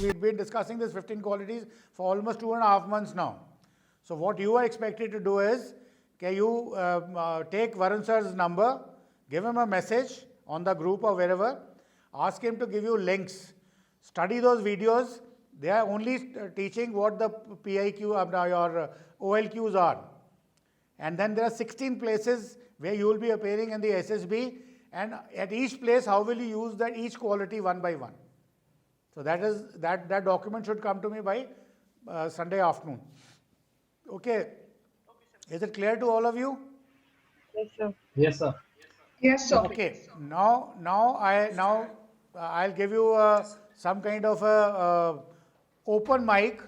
we've been discussing this 15 qualities for almost 2.5 months now. So what you are expected to do is, can you take Varun sir's number, give him a message on the group or wherever, ask him to give you links. Study those videos. They are only teaching what the PIQ, your OLQs are. And then there are 16 places where you will be appearing in the SSB, and at each place, how will you use each quality one by one. So that document should come to me by Sunday afternoon. Okay. Is it clear to all of you? Yes, sir. Yes, sir. Yes, sir. Okay. Now I'll give you some kind of a open mic.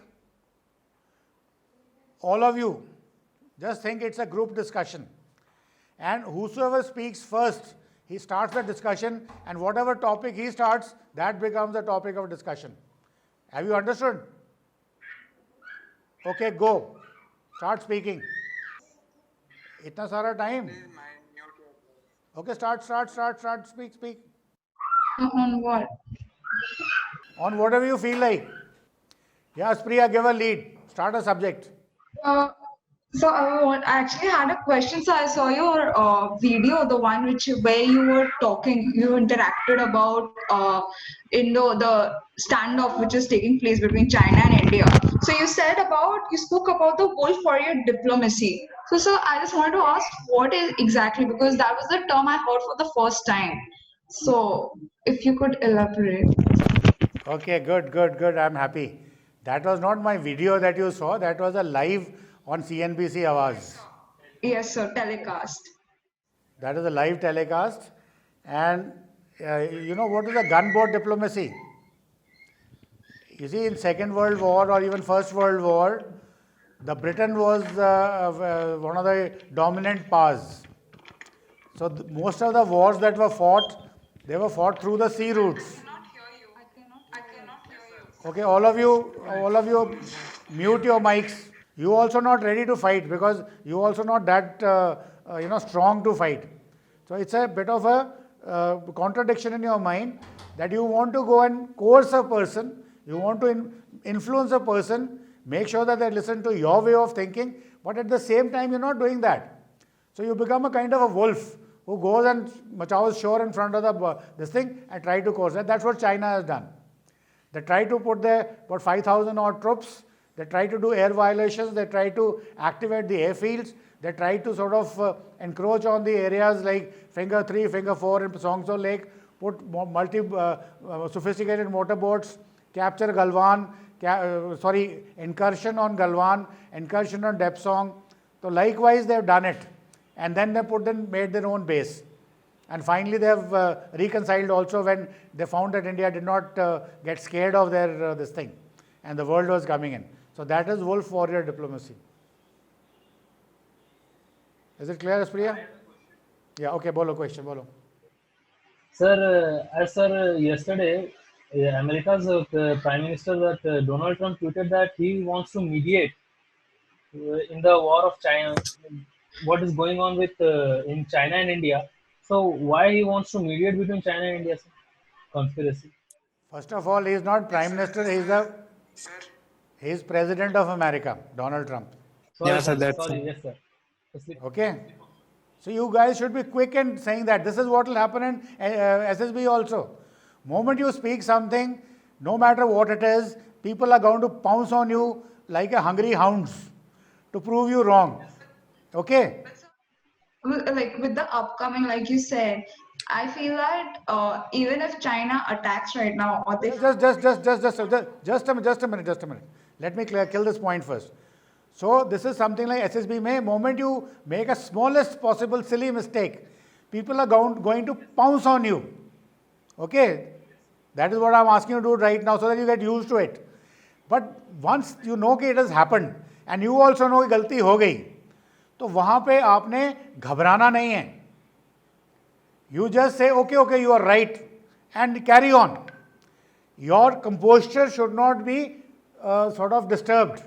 All of you, just think it's a group discussion. And whosoever speaks first, he starts the discussion, and whatever topic he starts, that becomes the topic of discussion. Have you understood? Okay, go. Start speaking. Itna sara time. Okay, start, speak. On what? On whatever you feel like. Yes, Priya, give a lead. Start a subject. So I actually had a question. So I saw your video, the one where you were talking, you interacted about in the standoff which is taking place between China and India. So you spoke about the wolf warrior diplomacy. So I just wanted to ask what is exactly, because that was the term I heard for the first time. So if you could elaborate. Okay, good. I'm happy. That was not my video that you saw. That was a live on CNBC Awaz. Yes, sir. Telecast. That is a live telecast. And you know what is a gunboat diplomacy? You see, in Second World War or even First World War, the Britain was one of the dominant powers. So most of the wars that were fought, they were fought through the sea routes. I cannot hear you. Okay, all of you mute your mics. You also not ready to fight because you also not that strong to fight. So it's a bit of a contradiction in your mind that you want to go and coerce a person, you want to influence a person, make sure that they listen to your way of thinking, but at the same time you're not doing that. So you become a kind of a wolf who goes and machaos shore in front of this thing and try to coerce it. That's what China has done. They try to put about 5,000 odd troops. They try to do air violations. They try to activate the airfields. They try to sort of encroach on the areas like Finger 3, Finger 4 in Songso Lake, put sophisticated motorboats, capture Galwan, incursion on Galwan, incursion on Depsong. So likewise, they've done it. And then they made their own base. And finally, they have reconciled also when they found that India did not get scared of their this thing, and the world was coming in. So that is wolf warrior diplomacy. Is it clear, Priya? Yeah. Okay. Bolo question. Bolo. Sir, yesterday, America's Prime Minister Donald Trump tweeted that he wants to mediate in the war of China, what is going on with in China and India. So why he wants to mediate between China and India? Sir? Conspiracy. First of all, he is not Prime Minister. He is President of America, Donald Trump. Sorry, Yeah, sir, that's sorry, yes, sir. Okay. So you guys should be quick in saying that. This is what will happen in SSB also. Moment you speak something, no matter what it is, people are going to pounce on you like a hungry hounds to prove you wrong. Okay. Like with the upcoming, like you said, I feel that even if China attacks right now, or they Just a minute. Let me kill this point first. So this is something like SSB May. Moment you make a smallest possible silly mistake, people are going to pounce on you. Okay, that is what I'm asking you to do right now, so that you get used to it. But once you know that it has happened, and you also know कि गलती हो गई, तो वहाँ पे आपने घबराना नहीं है. You just say, okay, you are right, and carry on. Your composure should not be sort of disturbed.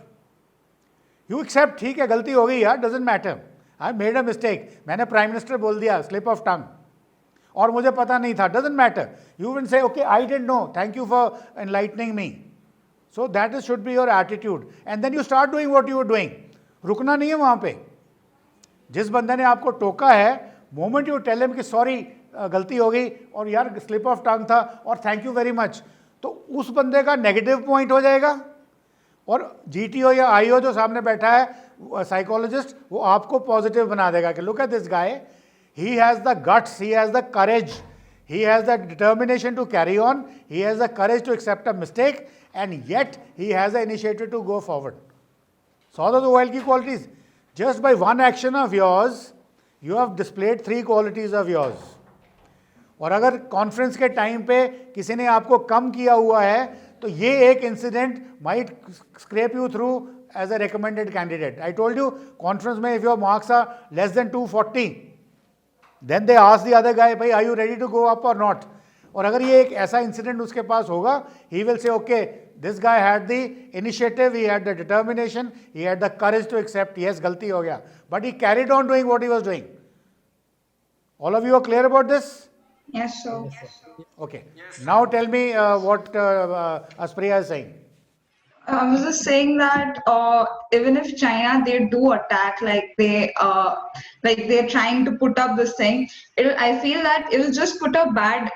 You accept, ठीक है, गलती हो गई यार, doesn't matter. I made a mistake. मैंने Prime Minister बोल दिया, slip of tongue. और मुझे पता नहीं था, doesn't matter. You will say, okay, I didn't know, thank you for enlightening me. So that should be your attitude. And then you start doing what you were doing. रुकना नहीं है वहाँ पे. जिस बंदे ने आपको टोका है, मोमेंट यू टेल हिम कि सॉरी गलती हो गई और यार स्लिप ऑफ टंग था और थैंक यू वेरी मच, तो उस बंदे का नेगेटिव पॉइंट हो जाएगा. और जीटीओ या आईओ जो सामने बैठा है साइकोलॉजिस्ट, वो आपको पॉजिटिव बना देगा कि look at this guy, he has the guts, he has the courage, he has the determination to carry on, he has the courage to accept a mistake, and yet he has the initiative to go forward. Saw the OL की qualities. Just by one action of yours, you have displayed 3 qualities of yours. और अगर conference के time पे किसी ने आपको कम किया हुआ है, तो ये एक incident might scrap you through as a recommended candidate. I told you, conference में if your marks are less than 240, then they ask the other guy, भाई are you ready to go up और not. और अगर ये एक ऐसा incident उसके पास होगा, he will say okay, this guy had the initiative, he had the determination, he had the courage to accept, yes गलती हो गया, but he carried on doing what he was doing. All of you are clear about this? Yes, sir. Okay. Now tell me what Aspriya is saying. I was just saying that even if China they do attack, like they're trying to put up this thing, I feel that it will just put a bad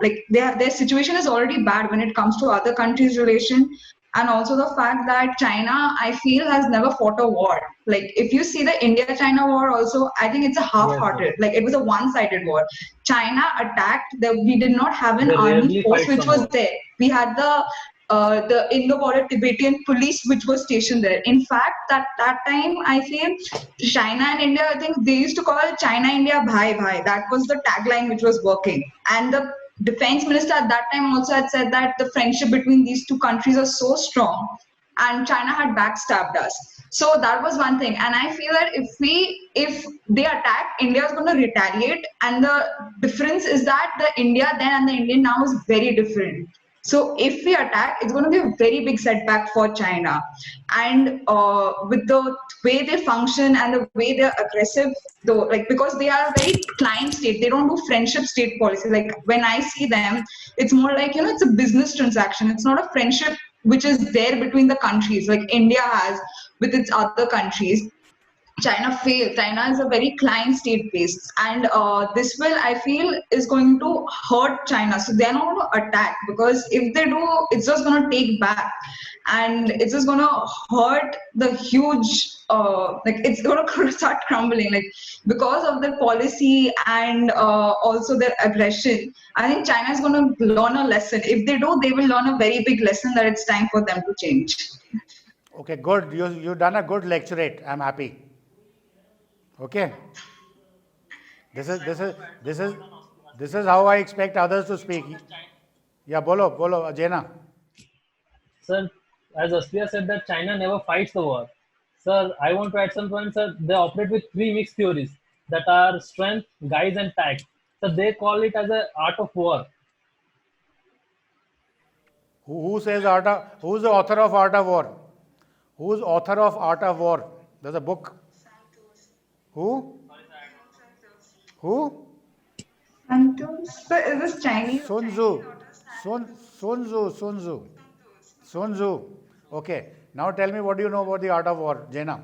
like their situation is already bad when it comes to other countries' relation, and also the fact that China, I feel, has never fought a war. Like if you see the India-China war also, I think it's a half-hearted. Yes. Like it was a one-sided war. China attacked. We did not have an They army rarely force fight which was someone. there. We had the Indo-border Tibetan police which was stationed there. In fact, that time I feel China and India, I think they used to call China India bhai bhai. That was the tagline which was working. And the defense minister at that time also had said that the friendship between these two countries are so strong, and China had backstabbed us. So that was one thing. And I feel that if they attack, India is going to retaliate. And the difference is that the India then and the Indian now is very different. So if we attack, it's going to be a very big setback for China. And with the way they function and the way they're aggressive, though, like because they are a very client state, they don't do friendship state policy. Like when I see them, it's more like, it's a business transaction. It's not a friendship which is there between the countries like India has with its other countries. China failed. China is a very client state based, and this will, I feel, is going to hurt China. So they're not going to attack, because if they do, it's just going to take back, and it's just going to hurt the huge, like it's going to start crumbling, like because of their policy and also their aggression. I think China is going to learn a lesson. If they do, they will learn a very big lesson that it's time for them to change. Okay, good. You've done a good lecturate. I'm happy. Okay. This is how I expect others to speak. Yeah, bolo, Jena. Sir, as Aspriya said that China never fights the war. Sir, I want to add some points, sir. They operate with 3 mixed theories that are strength, guise, and tact. So they call it as an art of war. Who says art of? Who's the author of Art of War? Who's author of Art of War? There's a book. Who? Who? Santos? So is this Chinese? Sun Tzu. Sun Tzu. Okay. Now tell me, what do you know about the Art of War, Jena?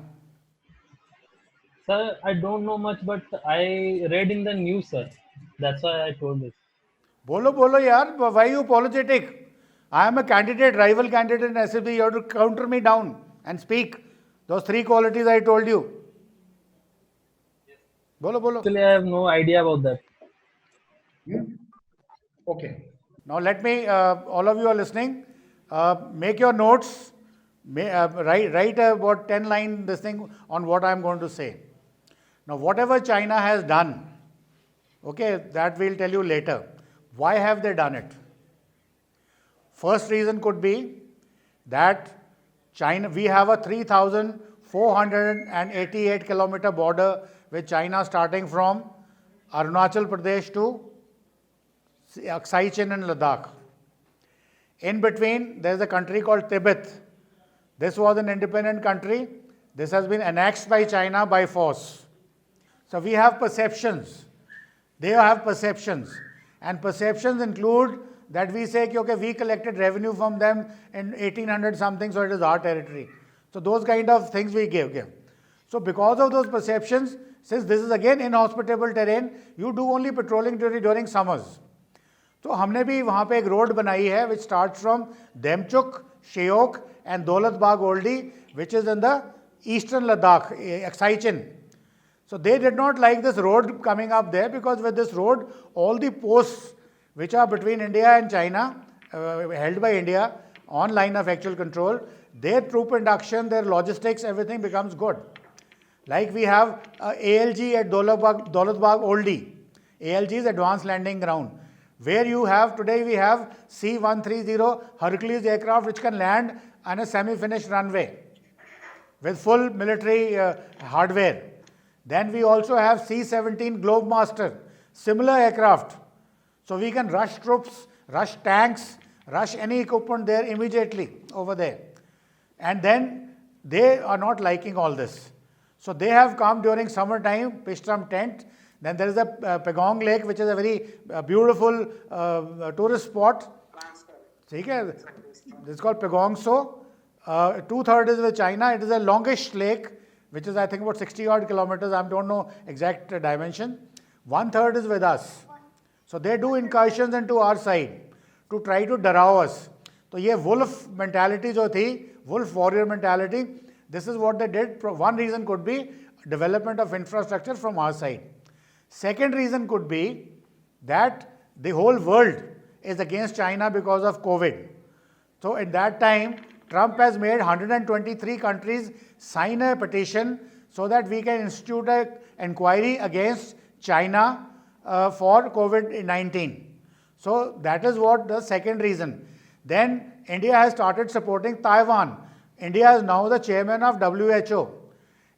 Sir, I don't know much, but I read in the news, sir. That's why I told this. Bolo, yaar. Why are you apologetic? I am a candidate, rival candidate in SSB. You have to counter me down and speak. Those 3 qualities I told you. Bolo. Actually, I have no idea about that. Okay. Now let me, all of you are listening, make your notes, write about 10 line this thing on what I am going to say. Now whatever China has done, okay, that we'll tell you later. Why have they done it? First reason could be that China, we have a 3,488 kilometer border with China, starting from Arunachal Pradesh to Aksai and Ladakh. In between, there is a country called Tibet. This was an independent country. This has been annexed by China by force. So we have perceptions. They have perceptions. And perceptions include that we say, okay, we collected revenue from them in 1800 something, so it is our territory. So those kind of things we give. So because of those perceptions, since this is again inhospitable terrain, you do only patrolling during summers. तो हमने भी वहाँ पे एक road बनाई है which starts from Demchuk, Sheok and Daulat Bagh Oldie, which is in the eastern Ladakh, Aksai-Chin. So they did not like this road coming up there, because with this road, all the posts which are between India and China, held by India on line of actual control, their troop induction, their logistics, everything becomes good. Like we have ALG at Daulat Bagh Oldie. ALG is Advanced Landing Ground, where you have, today we have C-130 Hercules aircraft which can land on a semi-finished runway with full military hardware. Then we also have C-17 Globemaster, similar aircraft. So we can rush troops, rush tanks, rush any equipment there immediately over there. And then they are not liking all this. So they have come during summertime, pitched some tent. Then there is a Pagong Lake, which is a very beautiful tourist spot. This is called Pagong So. 2/3 is with China. It is a longish lake, which is I think about 60 odd kilometers. I don't know exact dimension. 1/3 is with us. So they do incursions into our side to try to darao us. So ये wolf mentality जो थी, wolf warrior mentality, this is what they did. One reason could be development of infrastructure from our side. Second reason could be that the whole world is against China because of COVID. So at that time, Trump has made 123 countries sign a petition so that we can institute an inquiry against China for COVID-19. So that is what the second reason. Then India has started supporting Taiwan. India is now the chairman of WHO.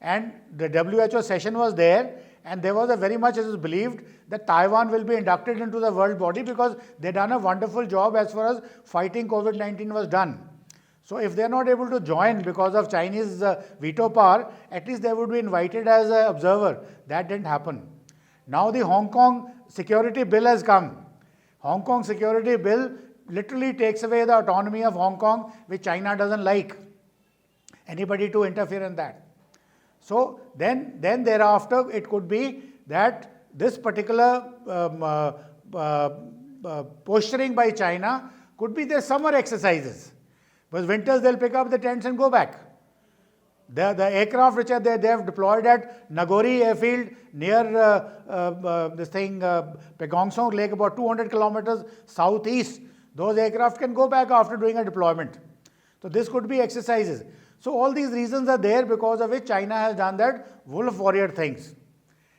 And the WHO session was there, and there was a very much, it is believed, that Taiwan will be inducted into the world body because they've done a wonderful job as far as fighting COVID-19 was done. So if they're not able to join because of Chinese veto power, at least they would be invited as an observer. That didn't happen. Now the Hong Kong security bill has come. Hong Kong security bill literally takes away the autonomy of Hong Kong, which China doesn't like anybody to interfere in that. So then thereafter it could be that this particular posturing by China could be their summer exercises. Because winters they'll pick up the tents and go back. The aircraft which are there, they have deployed at Nagori airfield near Pegongsong Lake, about 200 kilometers southeast. Those aircraft can go back after doing a deployment. So this could be exercises. So all these reasons are there because of which China has done that wolf warrior things.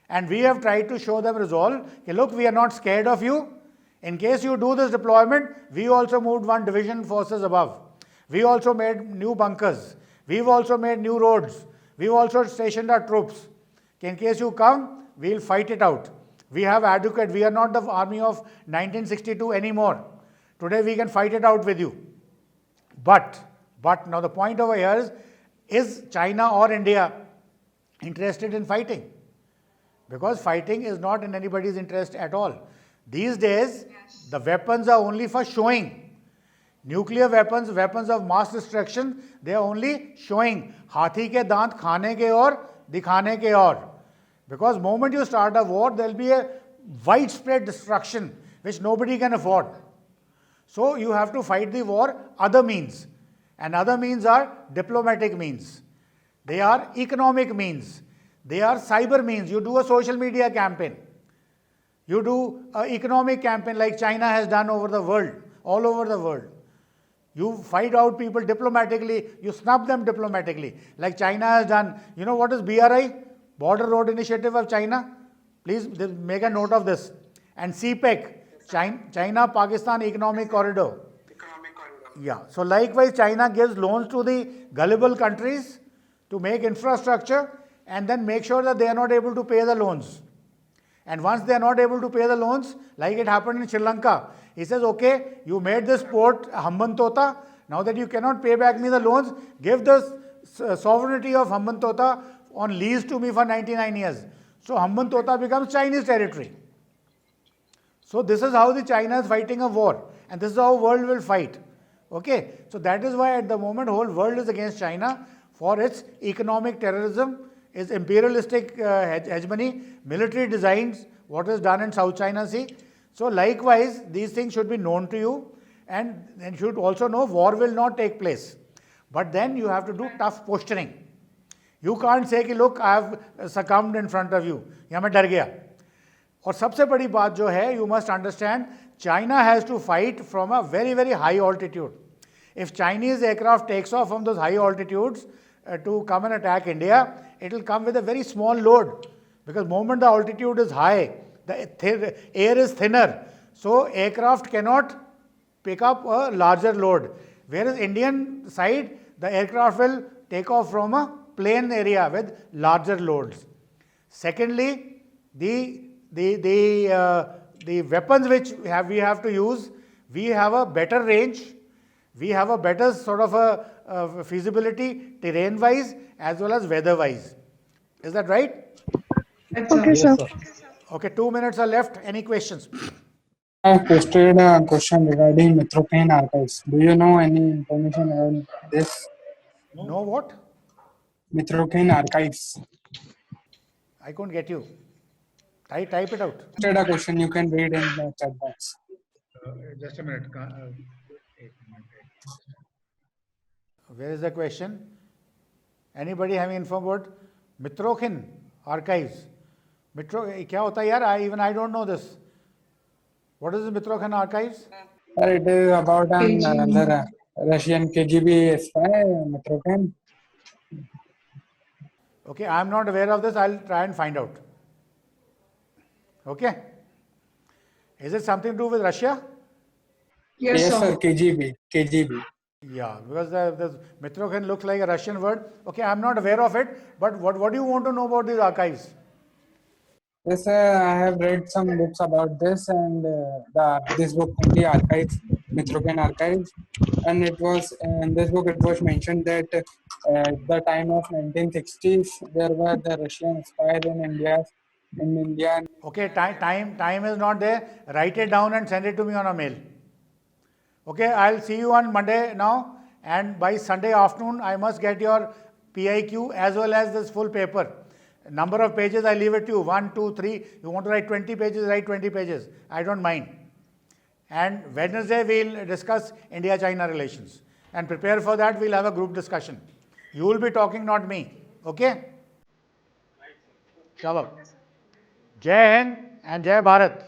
And we have tried to show them resolve. Okay, look, we are not scared of you. In case you do this deployment, we also moved one division forces above. We also made new bunkers. We've also made new roads. We've also stationed our troops. Okay, in case you come, we'll fight it out. We have adequate. We are not the army of 1962 anymore. Today we can fight it out with you. But now the point over here is China or India interested in fighting? Because fighting is not in anybody's interest at all. These days, the weapons are only for showing. Nuclear weapons, weapons of mass destruction, they are only showing. Hathi ke dant khane ke aur, dikhane ke aur. Because moment you start a war, there will be a widespread destruction which nobody can afford. So you have to fight the war other means. And other means are diplomatic means. They are economic means. They are cyber means. You do a social media campaign. You do an economic campaign like China has done over the world, all over the world. You fight out people diplomatically, you snub them diplomatically, like China has done. You know what is BRI? Border Road Initiative of China? Please make a note of this. And CPEC, China-Pakistan Economic Corridor. Yeah. So likewise, China gives loans to the gullible countries to make infrastructure and then make sure that they are not able to pay the loans. And once they are not able to pay the loans, like it happened in Sri Lanka, he says, okay, you made this port Hambantota, now that you cannot pay back me the loans, give the sovereignty of Hambantota on lease to me for 99 years. So Hambantota becomes Chinese territory. So this is how the China is fighting a war. And this is how world will fight. Okay, so that is why at the moment whole world is against China for its economic terrorism, its imperialistic hegemony, military designs, what is done in South China Sea. So likewise, these things should be known to you, and you should also know war will not take place. But then you have to do tough posturing. You can't say कि look, I have succumbed in front of you, या मैं डर गया. और सबसे बड़ी बात जो है, you must understand, China has to fight from a very, very high altitude. If Chinese aircraft takes off from those high altitudes to come and attack India, it will come with a very small load, because moment the altitude is high, the air is thinner, so aircraft cannot pick up a larger load. Whereas Indian side, the aircraft will take off from a plain area with larger loads. Secondly, the weapons which we have to use, we have a better range, we have a better sort of a feasibility terrain wise as well as weather wise. Is that right? Okay, Yes, sir. sir. Okay, 2 minutes are left. Any questions? I have posted a question regarding Metroplane archives. Do you know any information on this? No what? Metroplane archives. I couldn't get you. Type it out. Posted a question, you can read in the chat box. Just a minute. Where is the question? Anybody having info about Mitrokhin archives? क्या होता है यार? Even I don't know this. What is the Mitrokhin archives? It is about KGB. another Russian KGB spy, Metroplane. Okay, I am not aware of this. I'll try and find out. Okay. Is it something to do with Russia? Yes, Yes, sir. sir, KGB. Yeah, because the Mitrokhin looks like a Russian word. Okay, I'm not aware of it. But what do you want to know about these archives? Yes, sir, I have read some books about this, and this book, the archives, Mitroplane archives, and it was in this book it was mentioned that at the time of 1960s there were the Russian spies in India. Okay, time is not there. Write it down and send it to me on a mail. Okay, I'll see you on Monday now, and by Sunday afternoon I must get your PIQ as well as this full paper. Number of pages I leave it to you, 1, 2, 3. You want to write 20 pages, write 20 pages. I don't mind. And Wednesday we'll discuss India-China relations. And prepare for that, we'll have a group discussion. You will be talking, not me. Okay? Chalo. Jai Hind and Jai Bharat.